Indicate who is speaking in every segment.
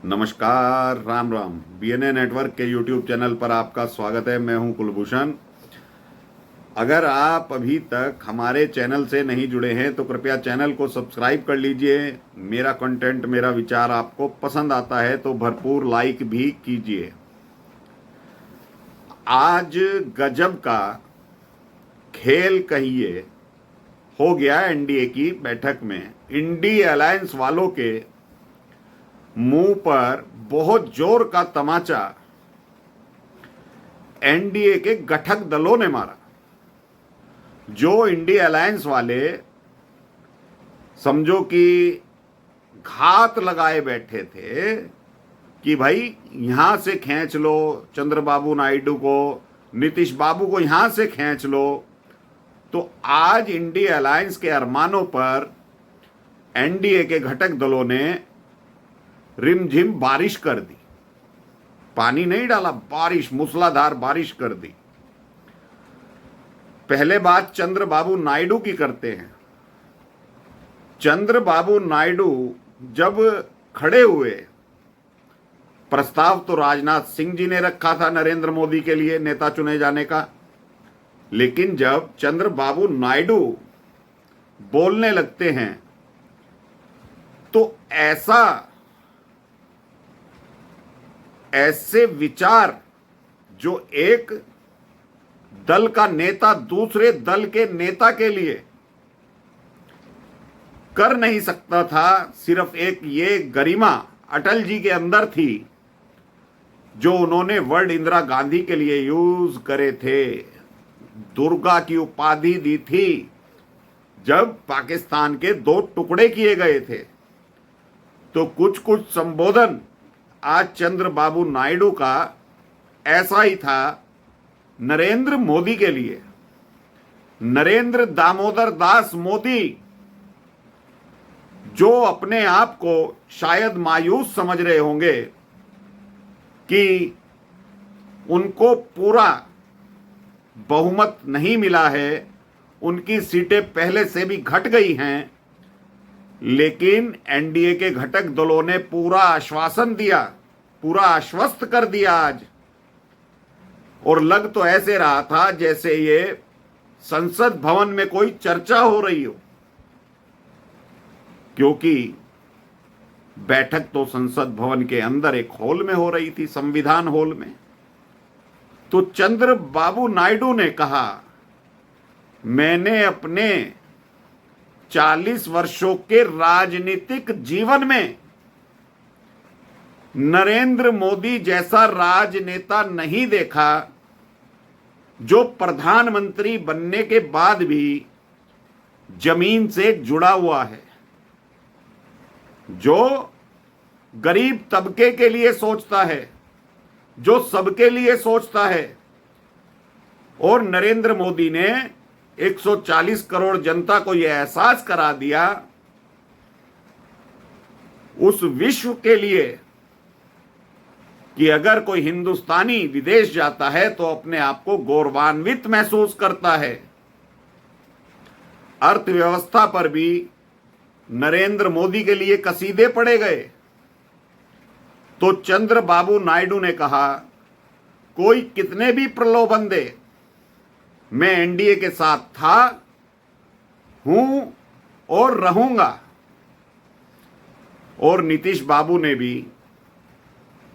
Speaker 1: नमस्कार, Ram Ram. BNA network के YouTube channel पर आपका स्वागत है। मैं हूं कुलभूषण। अगर आप अभी तक हमारे चैनल से नहीं जुड़े हैं तो कृपया चैनल को सब्सक्राइब कर लीजिए। मेरा कंटेंट, मेरा विचार आपको पसंद आता है तो भरपूर लाइक भी कीजिए। आज गजब का खेल कहिए हो गया एनडीए की बैठक में। इंडी अलायंस वालों के मुंह पर बहुत जोर का तमाचा एनडीए के घटक दलों ने मारा। जो इंडी अलायंस वाले समझो कि घात लगाए बैठे थे कि भाई यहां से खींच लो चंद्रबाबू नायडू को, नीतीश बाबू को यहां से खींच लो, तो आज इंडी अलायंस के अरमानों पर एनडीए के घटक दलों ने रिमझिम बारिश कर दी। पानी नहीं डाला, बारिश, मूसलाधार बारिश कर दी। पहले बात चंद्रबाबू नायडू की करते हैं। चंद्रबाबू नायडू जब खड़े हुए, प्रस्ताव तो राजनाथ सिंह जी ने रखा था नरेंद्र मोदी के लिए नेता चुने जाने का, लेकिन जब चंद्रबाबू नायडू बोलने लगते हैं तो ऐसे विचार जो एक दल का नेता दूसरे दल के नेता के लिए कर नहीं सकता था, सिर्फ एक ये गरिमा अटल जी के अंदर थी जो उन्होंने वर्ड इंदिरा गांधी के लिए यूज करे थे। दुर्गा की उपाधि दी थी जब पाकिस्तान के 2 टुकड़े किए गए थे। तो कुछ कुछ संबोधन आज चंद्रबाबू नायडू का ऐसा ही था नरेंद्र मोदी के लिए। नरेंद्र दामोदर दास मोदी, जो अपने आप को शायद मायूस समझ रहे होंगे कि उनको पूरा बहुमत नहीं मिला है, उनकी सीटें पहले से भी घट गई हैं, लेकिन एनडीए के घटक दलों ने पूरा आश्वासन दिया, पूरा आश्वस्त कर दिया आज। और लग तो ऐसे रहा था जैसे ये संसद भवन में कोई चर्चा हो रही हो, क्योंकि बैठक तो संसद भवन के अंदर एक हॉल में हो रही थी, संविधान हॉल में। तो चंद्रबाबू नायडू ने कहा, मैंने अपने 40 वर्षों के राजनीतिक जीवन में नरेंद्र मोदी जैसा राजनेता नहीं देखा, जो प्रधानमंत्री बनने के बाद भी जमीन से जुड़ा हुआ है, जो गरीब तबके के लिए सोचता है, जो सबके लिए सोचता है। और नरेंद्र मोदी ने 140 करोड़ जनता को यह एहसास करा दिया उस विश्व के लिए कि अगर कोई हिंदुस्तानी विदेश जाता है तो अपने आप को गौरवान्वित महसूस करता है। अर्थव्यवस्था पर भी नरेंद्र मोदी के लिए कसीदे पड़े गए। तो चंद्रबाबू नायडू ने कहा, कोई कितने भी प्रलोभन दे, मैं एनडीए के साथ था, हूं और रहूंगा। और नीतीश बाबू ने भी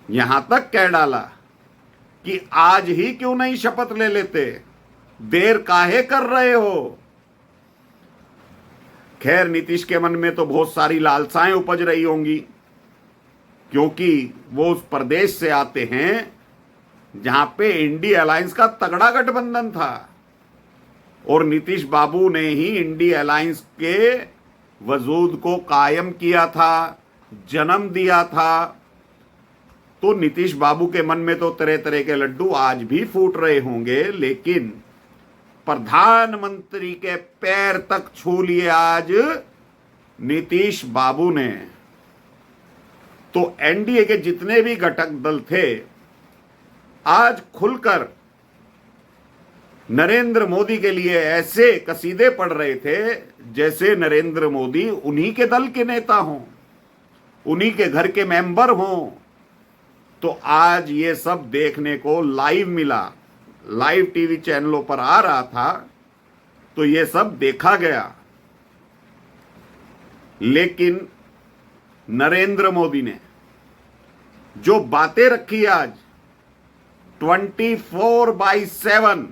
Speaker 1: यहां तक कह डाला कि आज ही क्यों नहीं शपथ ले लेते, देर काहे कर रहे हो। खैर, नीतीश के मन में तो बहुत सारी लालसाएं उपज रही होंगी, क्योंकि वो उस प्रदेश से आते हैं जहां पे इंडी अलायंस का तगड़ा गठबंधन था और नीतीश बाबू ने ही इंडी अलायंस के वजूद को कायम किया था, जन्म दिया था। तो नीतीश बाबू के मन में तो तरह तरह के लड्डू आज भी फूट रहे होंगे, लेकिन प्रधानमंत्री के पैर तक छू लिए आज नीतीश बाबू ने। तो एनडीए के जितने भी घटक दल थे आज खुलकर नरेंद्र मोदी के लिए ऐसे कसीदे पढ़ रहे थे जैसे नरेंद्र मोदी उन्हीं के दल के नेता हों, उन्हीं के घर के मेंबर हों, तो आज ये सब देखने को लाइव मिला, लाइव टीवी चैनलों पर आ रहा था, तो ये सब देखा गया। लेकिन नरेंद्र मोदी ने जो बातें रखी आज 24/7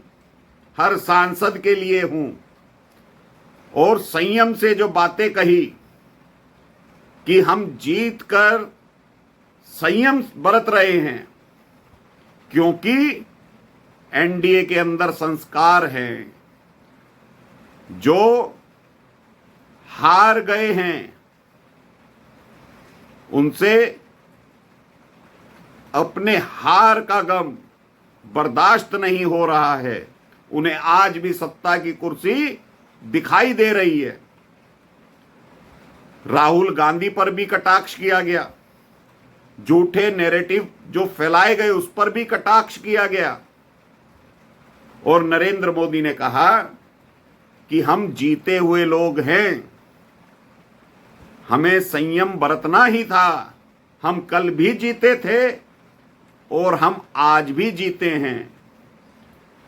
Speaker 1: हर सांसद के लिए हूं, और संयम से जो बातें कही कि हम जीत कर संयम बरत रहे हैं, क्योंकि एनडीए के अंदर संस्कार हैं। जो हार गए हैं उनसे अपने हार का गम बर्दाश्त नहीं हो रहा है। उन्हें आज भी सत्ता की कुर्सी दिखाई दे रही है। राहुल गांधी पर भी कटाक्ष किया गया, झूठे नैरेटिव जो फैलाए गए उस पर भी कटाक्ष किया गया, और नरेंद्र मोदी ने कहा कि हम जीते हुए लोग हैं, हमें संयम बरतना ही था। हम कल भी जीते थे और हम आज भी जीते हैं।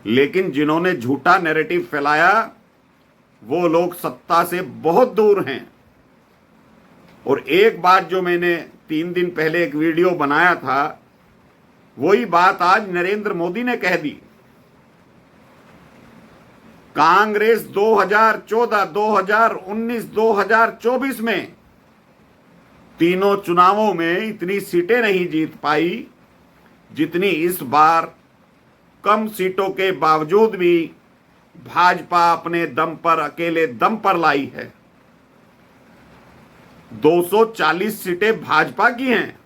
Speaker 1: लेकिन जिन्होंने झूठा नैरेटिव फैलाया वो लोग सत्ता से बहुत दूर हैं। और एक बात जो मैंने 3 दिन पहले एक वीडियो बनाया था, वही बात आज नरेंद्र मोदी ने कह दी। कांग्रेस 2014, 2019, 2024 में तीनों चुनावों में इतनी सीटें नहीं जीत पाई जितनी इस बार कम सीटों के बावजूद भी भाजपा अपने दम पर, अकेले दम पर लाई है। 240 सीटें भाजपा की हैं,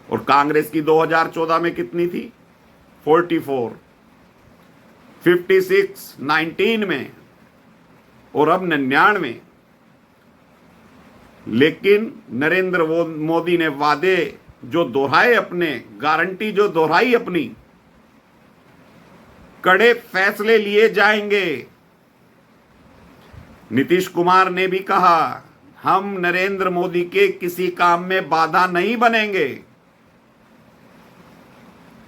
Speaker 1: और कांग्रेस की 2014 में कितनी थी? 44, 56, 19 में, और अब 99। लेकिन नरेंद्र मोदी ने वादे जो दोहराए अपने, गारंटी जो दोहराई अपनी, कड़े फैसले लिए जाएंगे। नीतीश कुमार ने भी कहा हम नरेंद्र मोदी के किसी काम में बाधा नहीं बनेंगे।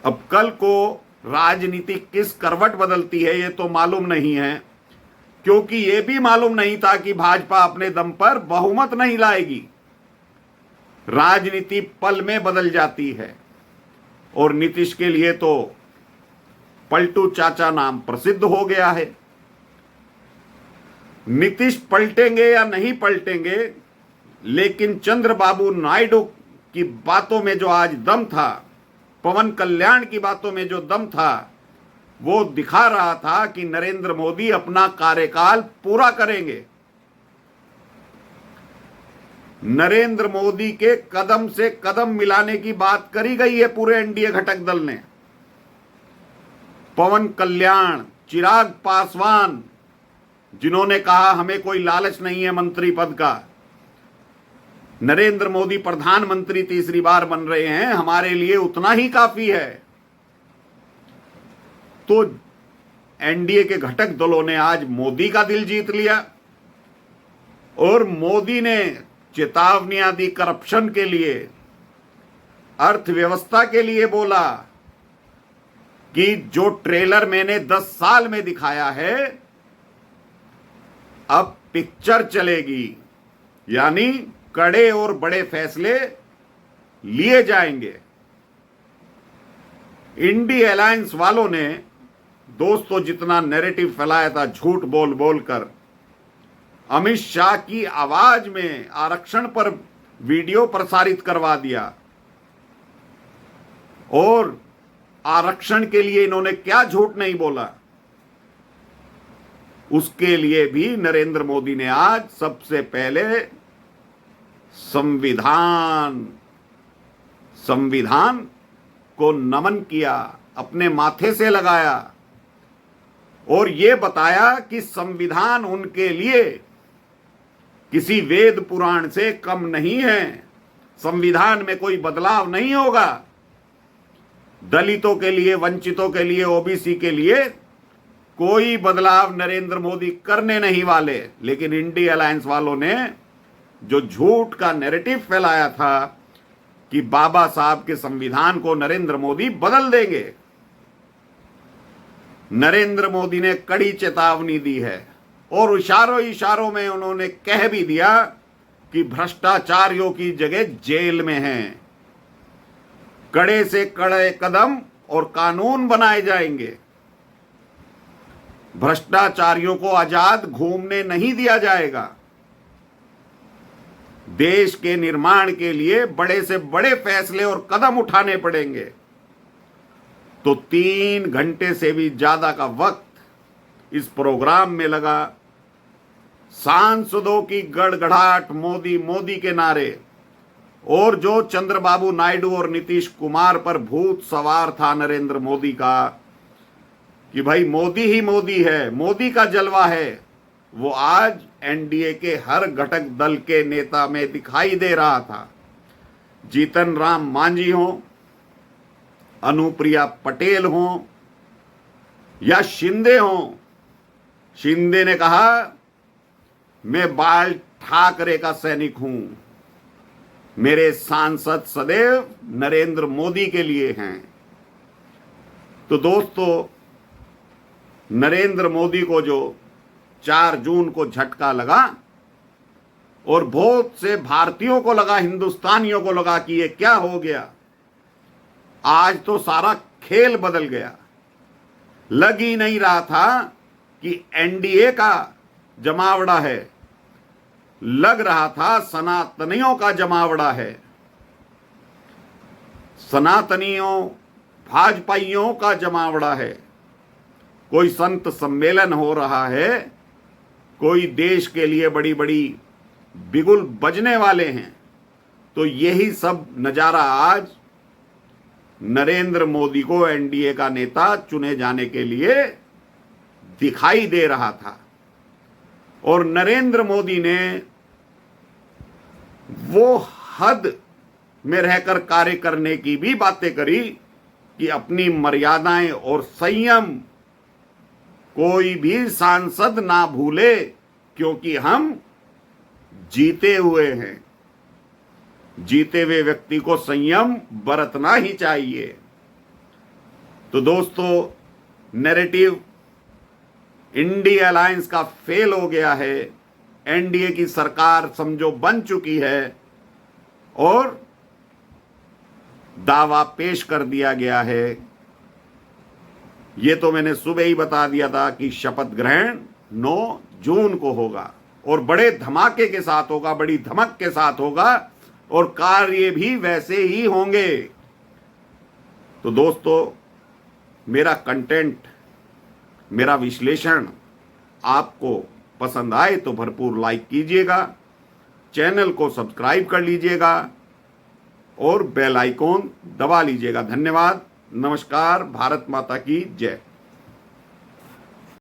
Speaker 1: अब कल को राजनीति किस करवट बदलती है ये तो मालूम नहीं है, क्योंकि ये भी मालूम नहीं था कि भाजपा अपने दम पर बहुमत नहीं लाएगी। राजनीति पल में बदल जाती है, और नीतीश के लिए तो पलटू चाचा नाम प्रसिद्ध हो गया है। नीतीश पलटेंगे या नहीं पलटेंगे, लेकिन चंद्रबाबू नायडू की बातों में जो आज दम था, पवन कल्याण की बातों में जो दम था, वो दिखा रहा था कि नरेंद्र मोदी अपना कार्यकाल पूरा करेंगे। नरेंद्र मोदी के कदम से कदम मिलाने की बात करी गई है पूरे एनडीए घटक दल ने। पवन कल्याण, चिराग पासवान, जिन्होंने कहा हमें कोई लालच नहीं है मंत्री पद का, नरेंद्र मोदी प्रधानमंत्री तीसरी बार बन रहे हैं, हमारे लिए उतना ही काफी है। तो एनडीए के घटक दलों ने आज मोदी का दिल जीत लिया, और मोदी ने चेतावनियां दी करप्शन के लिए, अर्थव्यवस्था के लिए। बोला कि जो ट्रेलर मैंने 10 साल में दिखाया है अब पिक्चर चलेगी, यानी कड़े और बड़े फैसले लिए जाएंगे। इंडी अलायंस वालों ने दोस्तों जितना नैरेटिव फैलाया था झूठ बोल बोलकर, अमित शाह की आवाज में आरक्षण पर वीडियो प्रसारित करवा दिया, और आरक्षण के लिए इन्होंने क्या झूठ नहीं बोला, उसके लिए भी नरेंद्र मोदी ने आज सबसे पहले संविधान को नमन किया, अपने माथे से लगाया, और ये बताया कि संविधान उनके लिए किसी वेद पुराण से कम नहीं है। संविधान में कोई बदलाव नहीं होगा। दलितों के लिए, वंचितों के लिए, ओबीसी के लिए कोई बदलाव नरेंद्र मोदी करने नहीं वाले। लेकिन इंडी अलायंस वालों ने जो झूठ का नैरेटिव फैलाया था कि बाबा साहब के संविधान को नरेंद्र मोदी बदल देंगे। नरेंद्र मोदी ने कड़ी चेतावनी दी है और इशारों इशारों में उन्होंने कह भी दिया कि भ्रष्टाचारियों की जगह जेल में हैं। कड़े से कड़े कदम और कानून बनाए जाएंगे। भ्रष्टाचारियों को आजाद घूमने नहीं दिया जाएगा। देश के निर्माण के लिए बड़े से बड़े फैसले और कदम उठाने पड़ेंगे। तो 3 घंटे से भी ज्यादा का वक्त इस प्रोग्राम में लगा। सांसदों की गड़गड़ाहट, मोदी मोदी के नारे, और जो चंद्रबाबू नायडू और नीतीश कुमार पर भूत सवार था नरेंद्र मोदी का कि भाई मोदी ही मोदी है, मोदी का जलवा है, वो आज एनडीए के हर घटक दल के नेता में दिखाई दे रहा था। जीतन राम मांझी हो, अनुप्रिया पटेल हो या शिंदे हो। शिंदे ने कहा मैं बाल ठाकरे का सैनिक हूं, मेरे सांसद सदैव नरेंद्र मोदी के लिए हैं। तो दोस्तों, नरेंद्र मोदी को जो 4 जून को झटका लगा और बहुत से भारतीयों को लगा, हिंदुस्तानियों को लगा कि ये क्या हो गया, आज तो सारा खेल बदल गया। लग ही नहीं रहा था कि एनडीए का जमावड़ा है, लग रहा था सनातनियों का जमावड़ा है। सनातनियों, भाजपाइयों का जमावड़ा है। कोई संत सम्मेलन हो रहा है, कोई देश के लिए बड़ी बड़ी बिगुल बजने वाले हैं। तो यही सब नजारा आज नरेंद्र मोदी को एनडीए का नेता चुने जाने के लिए दिखाई दे रहा था। और नरेंद्र मोदी ने वो हद में रहकर कार्य करने की भी बातें करी कि अपनी मर्यादाएं और संयम कोई भी सांसद ना भूले, क्योंकि हम जीते हुए हैं। जीते हुए व्यक्ति को संयम बरतना ही चाहिए। तो दोस्तों, नैरेटिव इंडिया अलायंस का फेल हो गया है। एनडीए की सरकार समझो बन चुकी है और दावा पेश कर दिया गया है। ये तो मैंने सुबह ही बता दिया था कि शपथ ग्रहण 9 जून को होगा और बड़े धमाके के साथ होगा, बड़ी धमक के साथ होगा और कार्य भी वैसे ही होंगे। तो दोस्तों, मेरा कंटेंट, मेरा विश्लेषण आपको पसंद आए तो भरपूर लाइक कीजिएगा, चैनल को सब्सक्राइब कर लीजिएगा और बेल आइकॉन दबा लीजिएगा। धन्यवाद। नमस्कार। भारत माता की जय।